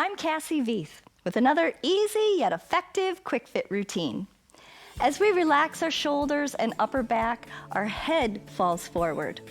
I'm Cassie Veith with another easy yet effective quick fit routine. As we relax our shoulders and upper back, our head falls forward.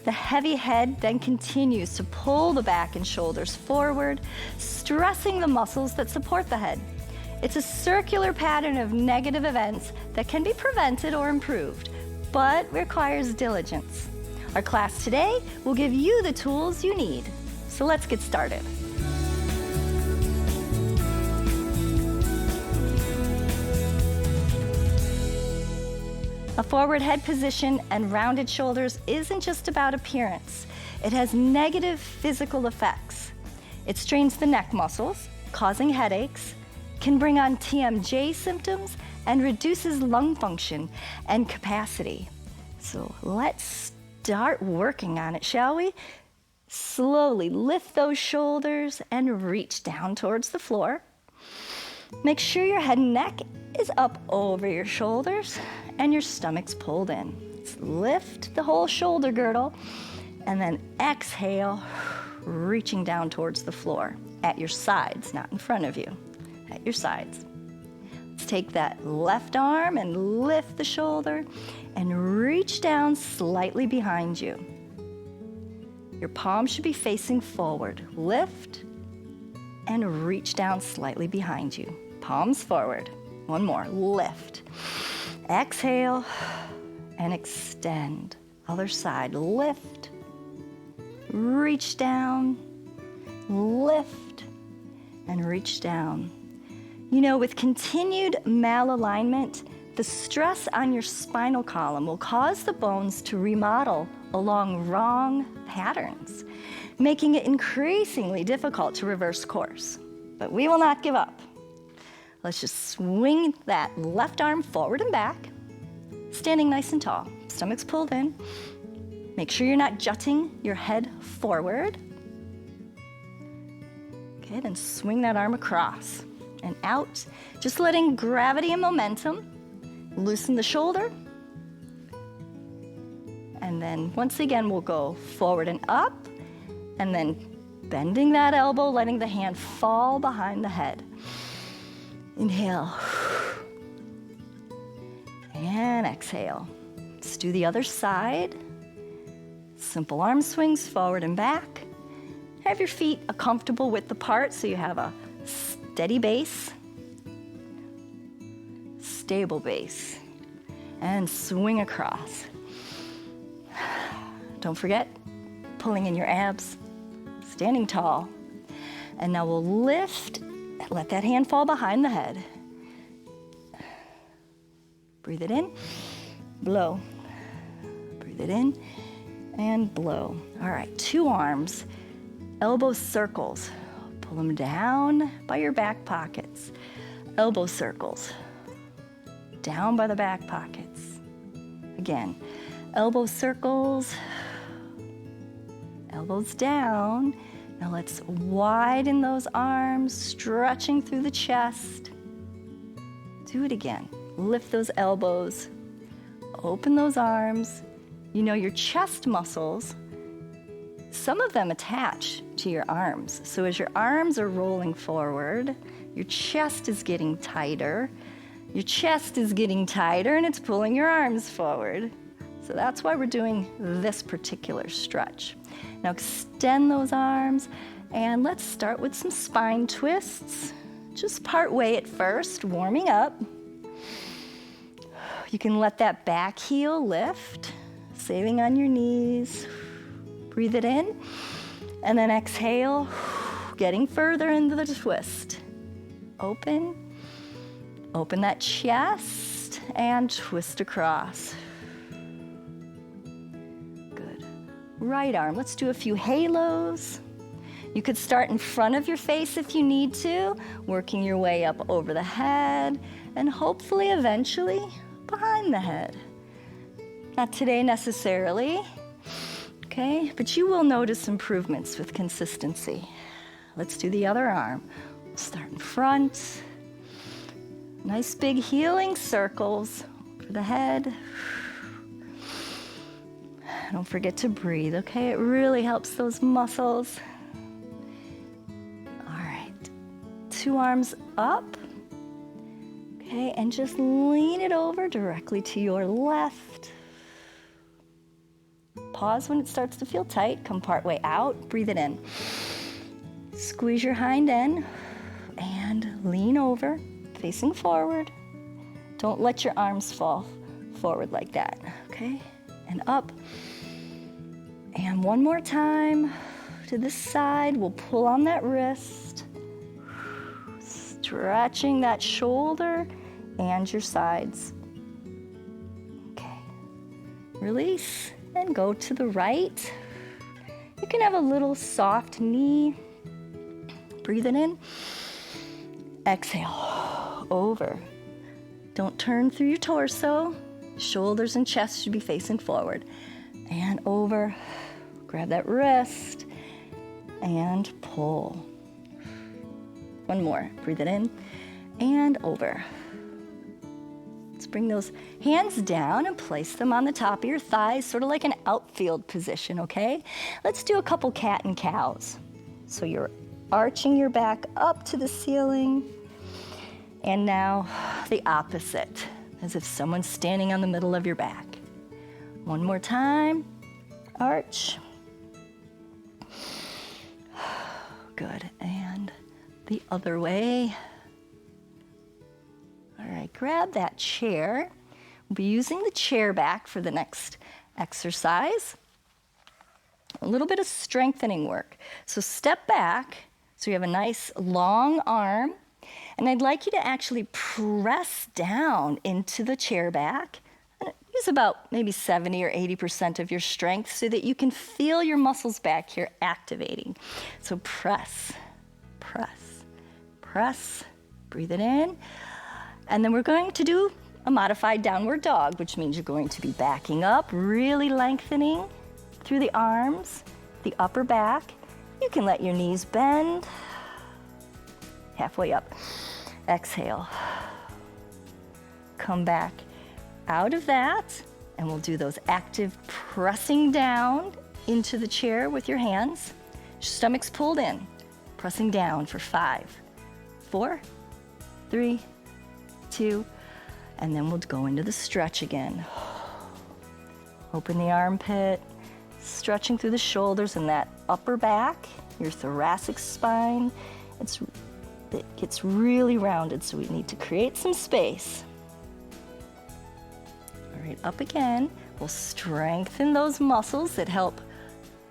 The heavy head then continues to pull the back and shoulders forward, stressing the muscles that support the head. It's a circular pattern of negative events that can be prevented or improved, but requires diligence. Our class today will give you the tools you need. So let's get started. A forward head position and rounded shoulders isn't just about appearance. It has negative physical effects. It strains the neck muscles, causing headaches, can bring on TMJ symptoms, and reduces lung function and capacity. So let's start working on it, shall we? Slowly lift those shoulders and reach down towards the floor. Make sure your head and neck is up over your shoulders and your stomach's pulled in. Let's lift the whole shoulder girdle and then exhale, reaching down towards the floor at your sides, not in front of you, at your sides. Let's take that left arm and lift the shoulder and reach down slightly behind you. Your palms should be facing forward. Lift and reach down slightly behind you. Palms forward. One more. Lift. Exhale and extend. Other side. Lift. Reach down. Lift and reach down. You know, with continued malalignment, the stress on your spinal column will cause the bones to remodel along wrong patterns, making it increasingly difficult to reverse course. But we will not give up. Let's just swing that left arm forward and back, standing nice and tall. Stomach's pulled in. Make sure you're not jutting your head forward. Okay, then swing that arm across and out, just letting gravity and momentum loosen the shoulder. And then once again, we'll go forward and up, and then bending that elbow, letting the hand fall behind the head. Inhale. And exhale. Let's do the other side. Simple arm swings forward and back. Have your feet a comfortable width apart so you have a steady base, stable base, and swing across. Don't forget, pulling in your abs, standing tall. And now we'll lift, let that hand fall behind the head. Breathe it in, blow. Breathe it in, and blow. All right, two arms, elbow circles. Pull them down by your back pockets. Elbow circles, down by the back pockets. Again, elbow circles, elbows down. Now let's widen those arms, stretching through the chest. Do it again. Lift those elbows, open those arms. You know, your chest muscles, some of them attach to your arms. So as your arms are rolling forward, your chest is getting tighter. Your chest is getting tighter and it's pulling your arms forward. So that's why we're doing this particular stretch. Now extend those arms and let's start with some spine twists. Just part way at first, warming up. You can let that back heel lift, saving on your knees. Breathe it in and then exhale, getting further into the twist. Open that chest and twist across. Right arm, let's do a few halos. You could start in front of your face if you need to, working your way up over the head, and hopefully eventually behind the head. Not today necessarily, okay? But you will notice improvements with consistency. Let's do the other arm. We'll start in front. Nice big healing circles for the head. Don't forget to breathe, okay? It really helps those muscles. All right, 2 arms up. Okay, and just lean it over directly to your left. Pause when it starts to feel tight. Come part way out. Breathe it in. Squeeze your hind end and lean over, facing forward. Don't let your arms fall forward like that, okay? And up. And one more time to this side. We'll pull on that wrist, stretching that shoulder and your sides. Okay. Release and go to the right. You can have a little soft knee. Breathe it in. Exhale, over. Don't turn through your torso. Shoulders and chest should be facing forward. And over. Grab that wrist and pull. One more. Breathe it in and over. Let's bring those hands down and place them on the top of your thighs, sort of like an outfield position, okay? Let's do a couple cat and cows. So you're arching your back up to the ceiling. And now the opposite, as if someone's standing on the middle of your back. One more time. Arch. Good. And the other way. All right, grab that chair. We'll be using the chair back for the next exercise. A little bit of strengthening work. So step back so you have a nice long arm. And I'd like you to actually press down into the chair back. Use about maybe 70 or 80% of your strength so that you can feel your muscles back here activating. So press, press, press. Breathe it in. And then we're going to do a modified downward dog, which means you're going to be backing up, really lengthening through the arms, the upper back. You can let your knees bend. Halfway up. Exhale. Come back out of that, and we'll do those active pressing down into the chair with your hands. Stomach's pulled in. Pressing down for 5, 4, 3, 2, and then we'll go into the stretch again. Open the armpit, stretching through the shoulders and that upper back, your thoracic spine. It gets really rounded, so we need to create some space. All right, up again. We'll strengthen those muscles that help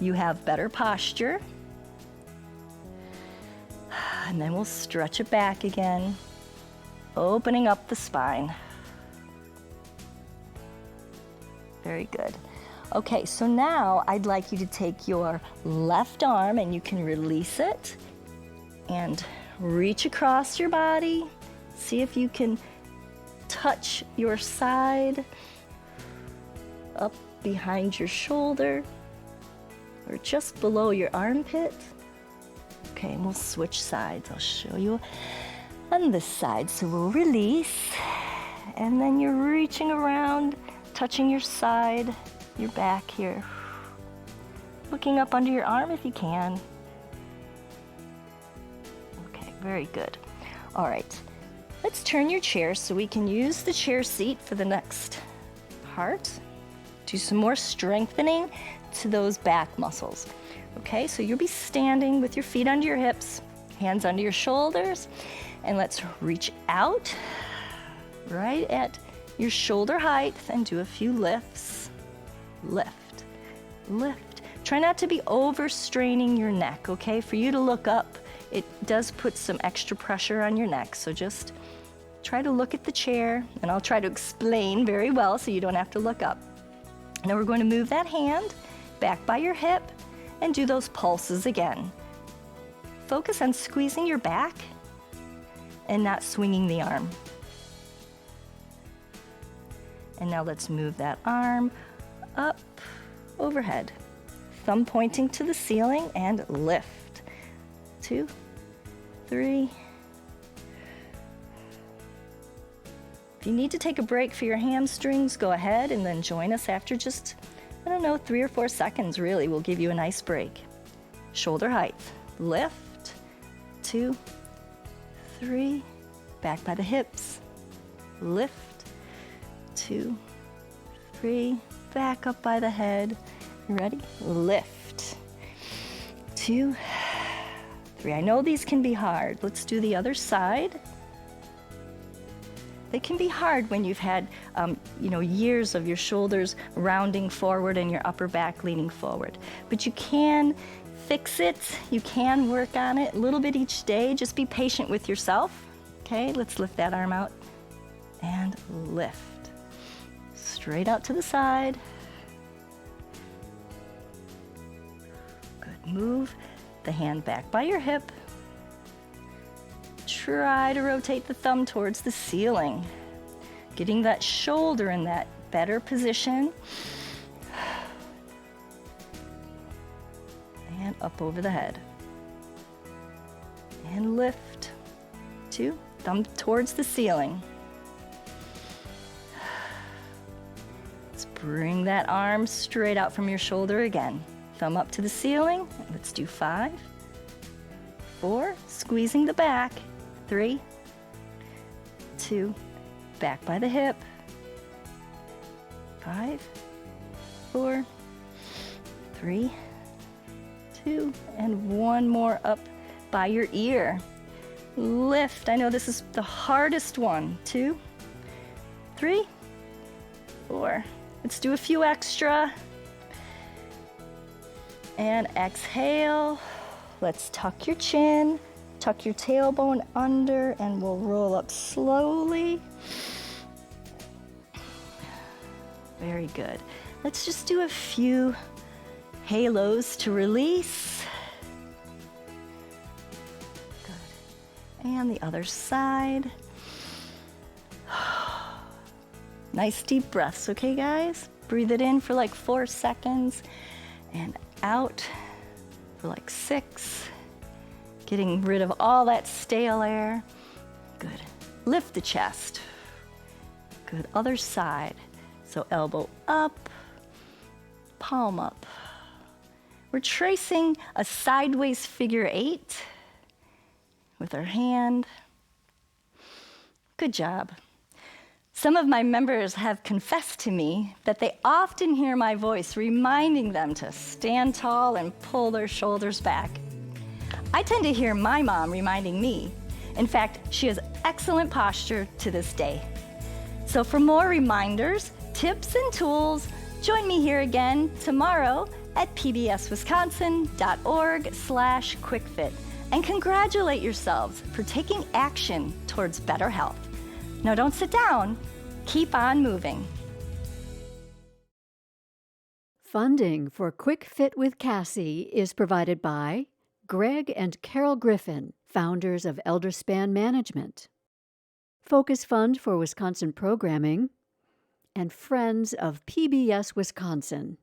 you have better posture. And then we'll stretch it back again, opening up the spine. Very good. Okay, so now I'd like you to take your left arm and you can release it and reach across your body. See if you can touch your side up behind your shoulder or just below your armpit. Okay, and we'll switch sides. I'll show you on this side. So we'll release, and then you're reaching around, touching your side, your back here. Looking up under your arm if you can. Okay, very good. All right, let's turn your chair so we can use the chair seat for the next part. Do some more strengthening to those back muscles. Okay, so you'll be standing with your feet under your hips, hands under your shoulders, and let's reach out right at your shoulder height and do a few lifts. Lift, lift. Try not to be overstraining your neck, okay? For you to look up, it does put some extra pressure on your neck, so just try to look at the chair, and I'll try to explain very well so you don't have to look up. Now we're going to move that hand back by your hip and do those pulses again. Focus on squeezing your back and not swinging the arm. And now let's move that arm up overhead. Thumb pointing to the ceiling and lift. 2, 3. If you need to take a break for your hamstrings, go ahead and then join us after just, 3 or 4 seconds really will give you a nice break. Shoulder height. Lift. 2, 3, back by the hips, lift, 2, 3, back up by the head. You ready? Lift, 2, 3. I know these can be hard. Let's do the other side. They can be hard when you've had, years of your shoulders rounding forward and your upper back leaning forward. But you can fix it. You can work on it a little bit each day. Just be patient with yourself. Okay, let's lift that arm out and lift. Straight out to the side. Good. Move the hand back by your hip. Try to rotate the thumb towards the ceiling, getting that shoulder in that better position. And up over the head. And lift. 2, thumb towards the ceiling. Let's bring that arm straight out from your shoulder again. Thumb up to the ceiling. Let's do 5, 4, squeezing the back. 3, 2, back by the hip. 5, 4, 3, 2, and one more up by your ear. Lift. I know this is the hardest one. 2, 3, 4. Let's do a few extra. And exhale. Let's tuck your chin. Tuck your tailbone under and we'll roll up slowly. Very good. Let's just do a few halos to release. Good. And the other side. Nice deep breaths, okay guys? Breathe it in for like 4 seconds and out for like 6. Getting rid of all that stale air. Good. Lift the chest. Good. Other side. So elbow up, palm up. We're tracing a sideways figure 8 with our hand. Good job. Some of my members have confessed to me that they often hear my voice reminding them to stand tall and pull their shoulders back. I tend to hear my mom reminding me. In fact, she has excellent posture to this day. So for more reminders, tips, and tools, join me here again tomorrow at pbswisconsin.org/quickfit and congratulate yourselves for taking action towards better health. Now don't sit down, keep on moving. Funding for Quick Fit with Cassie is provided by Greg and Carol Griffin, founders of Elderspan Management, Focus Fund for Wisconsin Programming, and Friends of PBS Wisconsin.